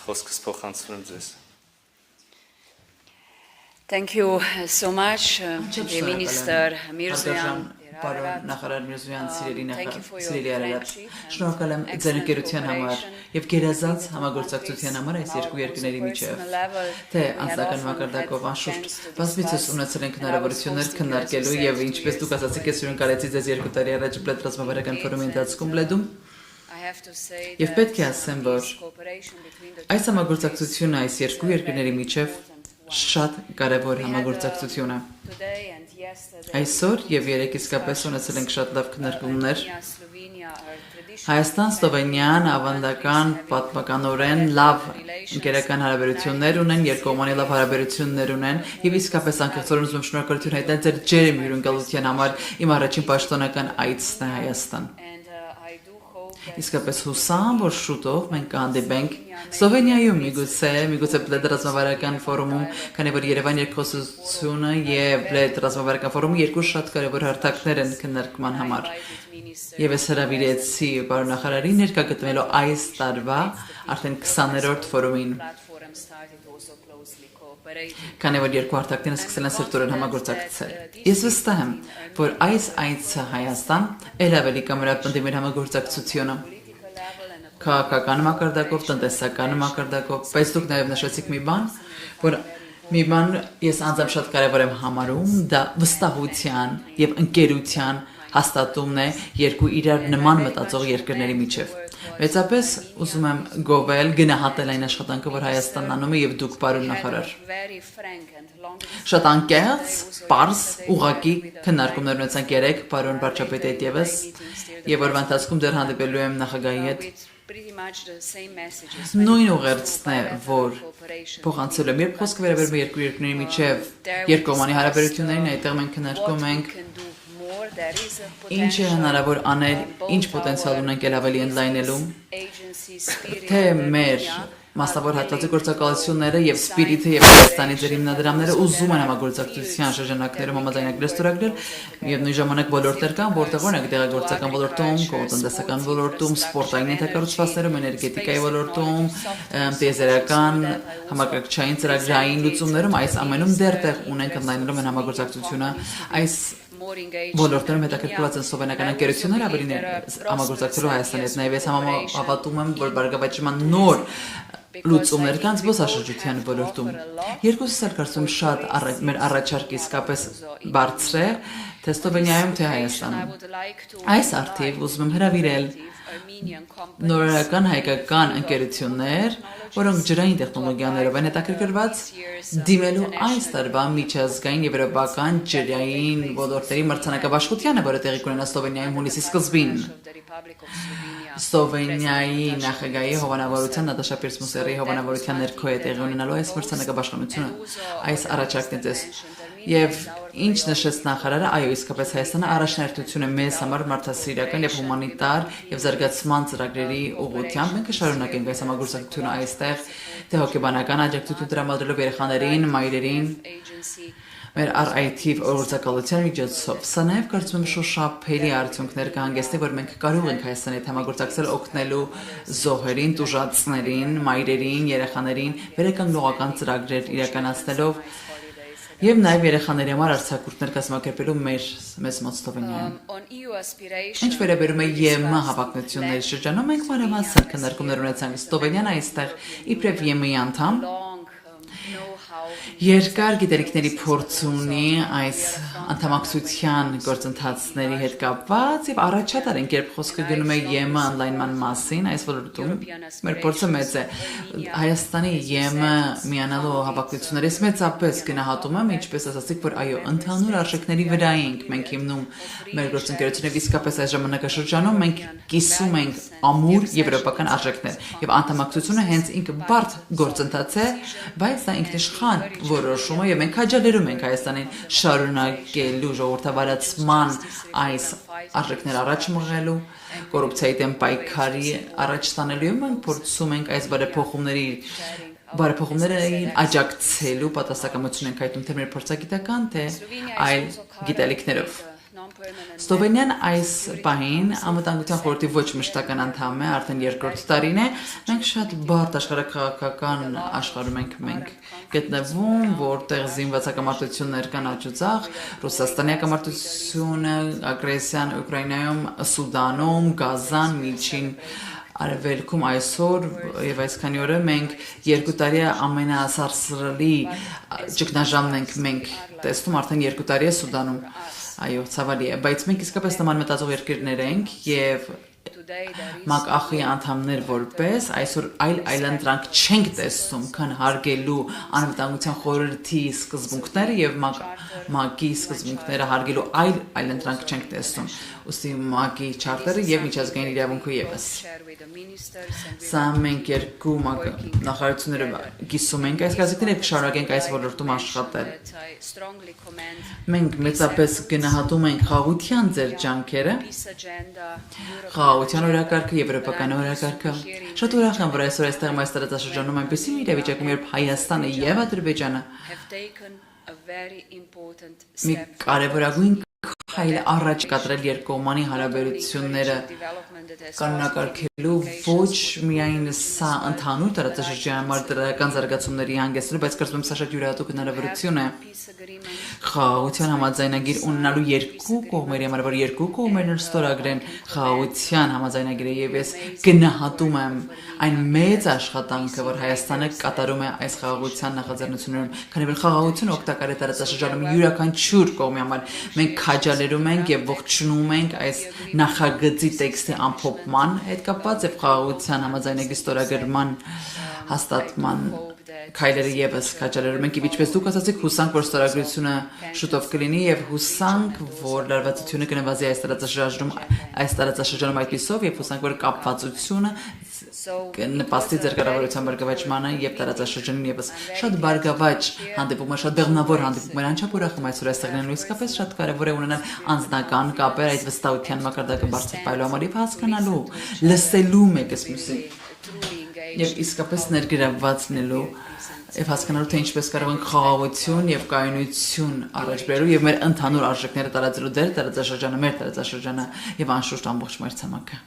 խոսքս փոխանցում ձեզ։ Thank you so much, Minister Mirzoyan. Պարոն նախարար Միրզոյան, սիրելի արարած, շնորհակալ եմ ձեր ընկերության համար եւ գերազանց համագործակցության համար այս երկու երկրների միջև, թե անձնական մակարդակով անշուշտ բազմիցս ունեցել ենք հնարավորություններ քննարկելու եւ ինչպես դուք ասացիք, ես հյուրընկալեցի ձեզ 2 տարի առաջ Բլեդ ռազմավարական ֆորումի ընթացքում Բլեդում եւ պետք է ասեմ, որ այս համագործակցությունը այս երկու երկրների միջև շատ կարևոր համագործակցություն է։ Այսօր եւ երեկ իսկապես ունեցել ենք շատ լավ քննարկումներ։ Հայաստան Սլովենիան ավանդական պատմականորեն լավ ընկերական հարաբերություններ ունեն, երկկողմանի լավ հարաբերություններ ունեն եւ իսկապես անկեղծորեն ուզում եմ շնորհակալություն հայտնել ձեր ջերմ հյուրընկալության համար իմ առաջին պաշտոնական այցն է Հայաստան։ Իսկապես հուսամ, որ շուտով մենք կհանդիպենք Սլովենիայում միգուցե Բլեդ ռազմավարական ֆորումում, քանի որ Երևան երկխոսությունը եւ Բլեդ ռազմավարական ֆորումը երկու շատ կարևոր հարթակներ են քննարկման համար։ Եվ ես հրավիրեցի պարոն նախարարին ներկա գտնվելու այս տարվա արդեն 20-րդ ֆորումին։ Քանի որ երկու հարթակները սկսել են սերտորեն համագործակցել։ Ես վստահ եմ, որ այս այցը Հայաստան ել ավելի կամրապնդի մեր համագործակցությունը քաղաքական մակարդակով, տնտեսական մակարդակով, բայց դուք նաև նշեցիք մի բան, ես անձամբ շատ կարևոր եմ համարում, դա վստահության եւ ընկերության հաստատումն է երկու իրար նման մտածող երկրների միջև։ Մեծապես ուզում եմ գովել, գնահատել այն աշխատանքը, որ Հայաստանն անում է եւ դուք պարոն նախարար։ Շատ անկեղծ, պարզ, ուղղակի քննարկումներ ունեցանք երեք պարոն վարչապետի հետ եւս եւ օրվա ընթացքում դեռ հանդիպելու եմ նախագահի հետ։ Նույն ուղերձն է, որ փոխանցել եմ, երբ խոսքը վերաբերում է երկու երկրների միջև երկկողմանի հարաբերություններին, այդտեղ մենք քննարկում ենք ինչ է հնարավոր անել, ինչ պոտենցիալ ունենք ել ավելի ընդլայնելու, թե մեր մասնավոր հատվածի գործակալությունները եւ Սպիրիթը եւ Հայաստանի ձեր հիմնադրամները ուզում են համագործակցության շրջանակներում համաձայնագրեր ստորագրել եւ նույն ժամանակ ոլորտներ կան, որտեղ օրինակ դեղագործական ոլորտում, տնտեսական ոլորտում, սպորտային ենթակառուցվածքներում, էներգետիկայի ոլորտում, տիեզերական, համակարգչային ծրագրային լուծումներում այս ամենում դեռ տեղ ունենք ընդլայնելու են համագործակցությունը այս ոլորտներում հետաքրքրված են սլովենական ընկերությունները ավելի համագործակցելու Հայաստանի հետ։ Նաև ես հավատում եմ, որ բարգավաճման նոր լուծումներ կան զբոսաշրջության ոլորտում։ Երկուսս էլ կարծում շատ մեր առաջարկը իսկապես բարձր է, թե Սլովենիայում, թե Հայաստանում։ Այս արդիվ ուզում եմ հրավիրել նորարարական հայկական ընկերություններ, որոնք ջրային տեխնոլոգիաներով են հետաքրքրված դիմելու այս տարվա միջազգային եվրոպական ջրային ոլորտների մրցանակաբաշխությանը, որը տեղի կունենա Սլովենիայում հունիսի սկզբին։ Սլովենիայի նախագահի հովանավորության Նատաշա Պիրց-Մուսերի հովանավորության ներքո է տեղի ունենալու այս մրցանակաբաշխությունը, այս առաջարկն է ձեզ։ Եվ ինչ նշեց նախարարը, այո, իսկապես Հայաստանը առաջնահերթություն է մեզ համար մարդասիրական եւ հումանիտար եւ զարգացման ծրագրերի ուղղությամբ։ Մենք կշարունակենք այս համագործակցությունը այստեղ, թե հոգեբանական աջակցություն տրամադրելով երեխաներին, մայրերին, մեր RIT գործակալության միջոցով։ Սա նաև կարծում եմ շոշափելի արդյունքներ կհանգեցնի, որ մենք կարող ենք Հայաստանի հետ համագործակցել օգնելու զոհերին, տուժածներին, մայրերին, երեխաներին վերականգնողական ծրագրեր իրականացնելով եւ նաեւ երեխաների համար արձակուրդներ կազմակերպելու մեզ մոտ Սլովենիայում։ Ինչ վերաբերում է ԵՄ հավաքնությունների շրջանում, մենք մանրամասն քննարկումներ ունեցանք Սլովենիան այստեղ իբրև ԵՄ-ի անդամ երկար գիտելիքների փորձ ունի այս անդամակցության գործընթացների հետ կապված եւ առաջատար ենք, երբ խոսքը գնում է ԵՄ անլայնման մասին այս ոլորտում, մեր փորձը մեծ է։ Հայաստանի ԵՄ միանալու հավաքություններից մեծապես գնահատում եմ, ինչպես ասացիք, որ այո, ընդհանուր արժեքների վրա ենք մենք հիմնում մեր գործընկերությունները, իսկապես այս ժամանակաշրջանում մենք կիսում ենք ամուր եվրոպական արժեքներ եւ անդամակցությունը հենց ինքը բարդ գործընթաց է, բայց դա ինքնիշխան որոշումը եւ մենք հաջալերում ենք Հայաստանին շարունակելու ժողովրդավարացման այս արժեքներ առաջ մղելու, կոռուպցիայի դեմ պայքարի առաջ տանելու եւ մենք փորձում ենք այս բարեփոխումներին աջակցելու պատասխանատվություն ենք հայտնում թե մեր փորձագիտական, թե այլ գիտելիքներով։ Սլովենիան այս պահին անվտանգության խորհրդի ոչ մշտական անդամ է, արդեն երկրորդ տարին է։ Մենք շատ բարդ աշխարհաքաղաքական աշխարհում ենք գտնվում, որտեղ զինված հակամարտություններ կան աջուձախ, Ռուսաստանի հակամարտությունը, ագրեսիան Ուկրաինայում, Սուդանում, Գազան, Միջին Արևելքում այսօր եւ այսքանի օրը մենք 2 տարի ամենասարսռելի ճգնաժամն ենք մենք տեսնում արդեն 2 տարի է Սուդանում այո ցավալի է բայց մենք իսկապես նման մտածող երկրներ ենք եւ MAC-ախի անդամներ որպես այսօր այլընտրանք չենք տեսնում քան հարգելու անվտանգության խորհրդի սկզբունքները եւ MAC-ի սկզբունքները հարգելու այլընտրանք չենք տեսնում ուստի MAC-ի չարտերը եւ միջազգային իրավունքը եւս Սա մենք երկու նախարարությունները կիսում ենք այս գազիկները կշարունակենք այս ոլորտում աշխատել Մենք մեծապես գնահատում ենք խաղաղության ձեր ջանքերը խաղաղության օրակարգը եվրոպական օրակարգը Շատ ուրախ եմ որ այսօր այստեղ այս տարածաշրջանում այնպեսի մի իրավիճակում երբ Հայաստանը եւ Ադրբեջանը մի կարևորագույն քայլ առաջ կտրել երկկողմանի հարաբերությունները կանոնակարգելու ոչ միայն սա ընդհանուր տարածաշրջանի համար դրական զարգացումների հանգեցնելու, բայց կարծում եմ սա շատ յուրահատուկ հնարավորություն է խաղաղության համաձայնագիր ունենալու երկու կողմերի համար, որ երկու կողմերն ստորագրեն խաղաղության համաձայնագիրը եւ ես գնահատում եմ այն մեծ աշխատանքը, որ Հայաստանը կատարում է այս խաղաղության նախաձեռնություններում, քանի որ խաղաղությունը օգտակար է տարածաշրջանում յուրաքանչյուր կողմի համար։ Մենք քաջալերում ենք եւ ողջունում ենք այս նախագծի տեքստի ամփոփման հետ կապված եւ խաղաղության համաձայնագիրի ստորագրման հաստատման քայլերը եւս քաջալերում ենք, ինչպես դուք ասացիք, հուսանք, որ ստորագրությունը շուտով կլինի եւ հուսանք, որ լարվածությունը կնվազի այս տարածաշրջանում այդպիսով եւ հուսանք, որ կապվածությունը կնպաստի ձեր կառավարության բարգավաճմանը եւ տարածաշրջանին եւս շատ բարգավաճ հանդիպում է, շատ բեղմնավոր հանդիպում է, անչափ ուրախ եմ այսօր այստեղ լինելու, իսկապես շատ կարեւոր է ունենալ անձնական կապեր այդ վստահության մակարդակը բարձր պահելու համար եւ հասկանալու, լսելու մեկս մյուսին եւ իսկապես ներգրավված լինելու եւ հասկանալու թե ինչպես կարող ենք խաղաղություն եւ կայունություն առաջ բերելու եւ մեր ընդհանուր արժեքները տարածելու դեր տարածաշրջանը մեր տարածաշրջանը եւ անշուշտ ամբողջ մեր ցամաքը